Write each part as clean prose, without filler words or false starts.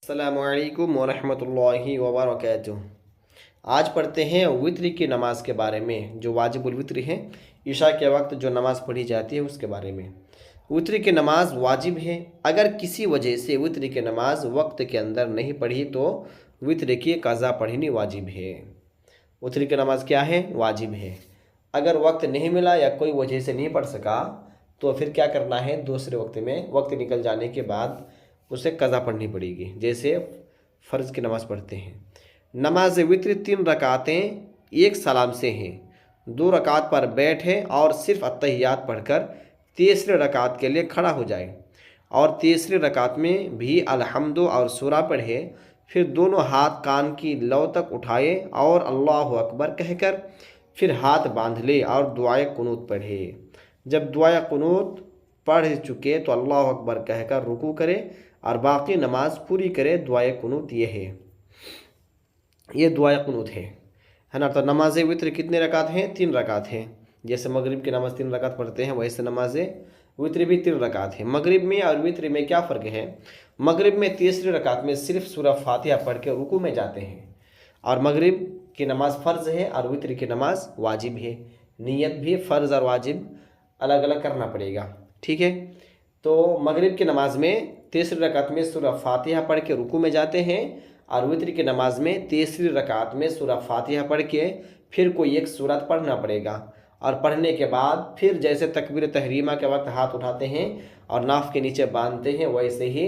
السلام علیکم ورحمۃ اللہ وبرکاتہ۔ آج پڑھتے ہیں وطر کی نماز کے بارے میں، جو واجب الوطر ہے، عشاء کے وقت جو نماز پڑھی جاتی ہے اس کے بارے میں۔ وطر کی نماز واجب ہے۔ اگر کسی وجہ سے وطر کی نماز وقت کے اندر نہیں پڑھی تو وطر کی قضا پڑھنی واجب ہے۔ وطر کی نماز کیا ہے؟ واجب ہے۔ اگر وقت نہیں ملا یا کوئی وجہ سے نہیں پڑھ سکا تو پھر کیا کرنا ہے؟ دوسرے وقت میں وقت نکل جانے کے بعد اسے قضا پڑھنی پڑے گی، جیسے فرض کی نماز پڑھتے ہیں۔ نماز وطر 3 رکعتیں ایک سلام سے ہیں۔ 2 رکعت پر بیٹھے اور صرف اتحیات پڑھ کر تیسرے رکعت کے لیے کھڑا ہو جائے، اور تیسری رکعت میں بھی الحمد اور سورہ پڑھے، پھر دونوں ہاتھ کان کی لو تک اٹھائے اور اللہ اکبر کہہ کر پھر ہاتھ باندھ لے اور دعائے قنوت پڑھے۔ جب دعائے قنوت پڑھ چکے تو اللہ اکبر کہہ کر رکوع کرے اور باقی نماز پوری کرے۔ دعائے قنوت یہ ہے، یہ دعائے قنوت ہے نا۔ تو نماز وطر کتنے رکعت ہیں؟ 3 رکعت ہیں۔ جیسے مغرب کی نماز 3 رکعت پڑھتے ہیں، ویسے نماز وطر بھی 3 رکعت ہے۔ مغرب میں اور وطر میں کیا فرق ہے؟ مغرب میں تیسری رکعت میں صرف سورہ فاتحہ پڑھ کے رکوع میں جاتے ہیں، اور مغرب کی نماز فرض ہے اور وطر کی نماز واجب ہے۔ نیت بھی فرض اور واجب الگ الگ کرنا پڑے گا، ٹھیک ہے؟ تو مغرب کی نماز میں تیسری رکعت میں سورہ فاتحہ پڑھ کے رکوع میں جاتے ہیں، اور وطر کی نماز میں تیسری رکعت میں سورہ فاتحہ پڑھ کے پھر کوئی ایک سورت پڑھنا پڑے گا، اور پڑھنے کے بعد پھر جیسے تکبیر تحریمہ کے وقت ہاتھ اٹھاتے ہیں اور ناف کے نیچے باندھتے ہیں، ویسے ہی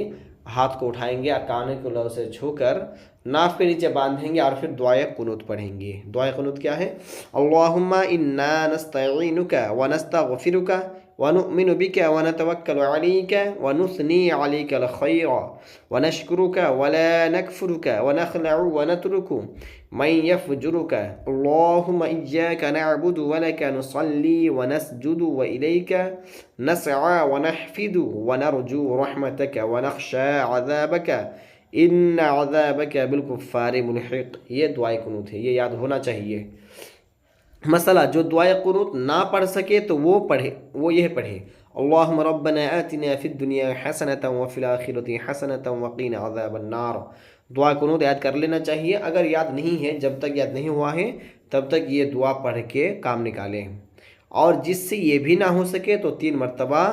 ہاتھ کو اٹھائیں گے اور کان کو لو سے چھو کر ناف کے نیچے باندھیں گے، اور پھر دعائے قنوت پڑھیں گے۔ دعائے قنوت کیا ہے؟ اللہم انا نستعینک ونستغفرک ونؤمن بک ونتوکل علیک ونثنی علیک الخیر ونشکرک ولا نکفرک ونخلع ونترک من یفجرک اللہم ایاک نعبد ولک نصلی ونسجد والیک نسعى ونحفد ونرجو رحمتك ونخشى عذابك ان عذابك بالکفار ملحق۔ یہ دعائے قنوت ہے، یہ یاد ہونا چاہیے۔ مسئلہ جو دعائے قنوت نہ پڑھ سکے تو وہ پڑھے، وہ یہ پڑھے اللہم ربنا آتنا فی الدنیا حسنۃ وفی الآخرۃ حسنۃ وقنا عذاب النار۔ دعا قنوت یاد کر لینا چاہیے۔ اگر یاد نہیں ہے، جب تک یاد نہیں ہوا ہے تب تک یہ دعا پڑھ کے کام نکالیں، اور جس سے یہ بھی نہ ہو سکے تو 3 مرتبہ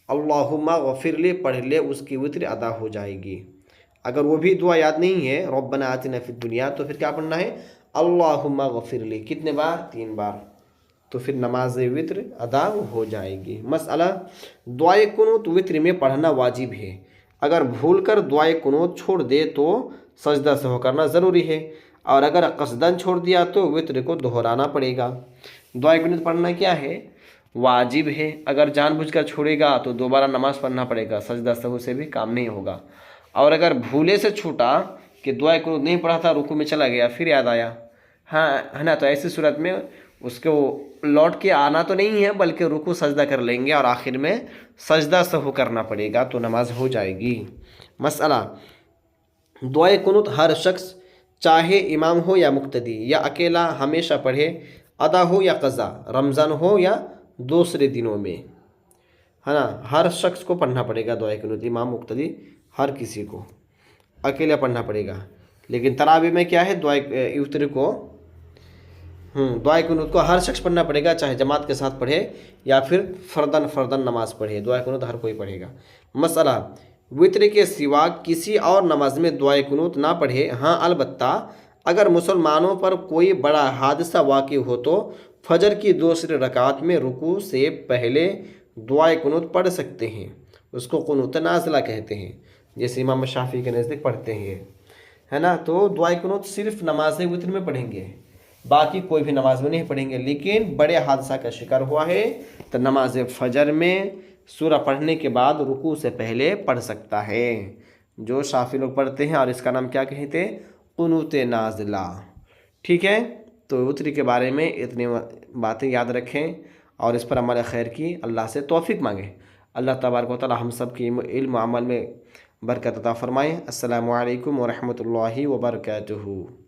اللہم غفر لے پڑھ لے، اس کی وطر ادا ہو جائے گی۔ اگر وہ بھی دعا یاد نہیں ہے ربنا آتنا فی الدنیا، تو پھر کیا پڑھنا ہے؟ اللہم غفر لے، کتنے بار؟ 3 بار، تو پھر نماز وطر ادا ہو جائے گی۔ مسئلہ دعائے قنوت وطر میں پڑھنا واجب ہے۔ اگر بھول کر دعائے قنوت چھوڑ دے تو سجدہ سہو کرنا ضروری ہے، اور اگر قصداً چھوڑ دیا تو وطر کو دہرانا پڑے گا۔ دعائے قنوت پڑھنا کیا ہے؟ واجب ہے۔ اگر جان بوجھ کر چھوڑے گا تو دوبارہ نماز پڑھنا پڑے گا، سجدہ سہو سے بھی کام نہیں ہوگا۔ اور اگر بھولے سے چھوٹا کہ دعائے قنوت نہیں پڑھا تھا، رکوع میں چلا گیا، پھر یاد آیا، ہاں ہے نا، تو ایسی صورت میں اس کو لوٹ کے آنا تو نہیں ہے، بلکہ رکوع سجدہ کر لیں گے اور آخر میں سجدہ سہو کرنا پڑے گا، تو نماز ہو جائے گی۔ مسئلہ دعائے قنوت ہر شخص چاہے امام ہو یا مقتدی یا اکیلا ہمیشہ پڑھے، ادا ہو یا قضا، رمضان ہو یا دوسرے دنوں میں، ہے نا، ہر شخص کو پڑھنا پڑے گا دعائے قنوت، امام مقتدی ہر کسی کو اکیلا پڑھنا پڑے گا۔ لیکن تراویح میں کیا ہے؟ دعائے وطر کو دعائے قنوت کو ہر شخص پڑھنا پڑے گا، چاہے جماعت کے ساتھ پڑھے یا پھر فرداً نماز پڑھے، دعائے قنوت ہر کوئی پڑھے گا۔ مسئلہ وطر کے سوا کسی اور نماز میں دعائے قنوت نہ پڑھے، ہاں البتہ اگر مسلمانوں پر کوئی بڑا حادثہ واقع ہو تو فجر کی دوسری رکعت میں رکوع سے پہلے دعائے قنوت پڑھ سکتے ہیں، اس کو قنوت نازلہ کہتے ہیں، جیسے امام شافعی کے نزدیک پڑھتے ہیں، ہے نا۔ تو دعائے قنوت صرف نماز وطر میں پڑھیں گے، باقی کوئی بھی نماز میں نہیں پڑھیں گے۔ لیکن بڑے حادثہ کا شکار ہوا ہے تو نماز فجر میں سورہ پڑھنے کے بعد رکوع سے پہلے پڑھ سکتا ہے، جو شافعی لوگ پڑھتے ہیں، اور اس کا نام کیا کہتے ہیں؟ قنوت نازلہ، ٹھیک ہے۔ تو وطر کے بارے میں اتنی باتیں یاد رکھیں اور اس پر عمل خیر کی اللہ سے توفیق مانگیں۔ اللہ تبارک و تعالی ہم سب کی علم و عمل میں برکت عطا فرمائے۔ السلام علیکم ورحمۃ اللہ وبرکاتہ۔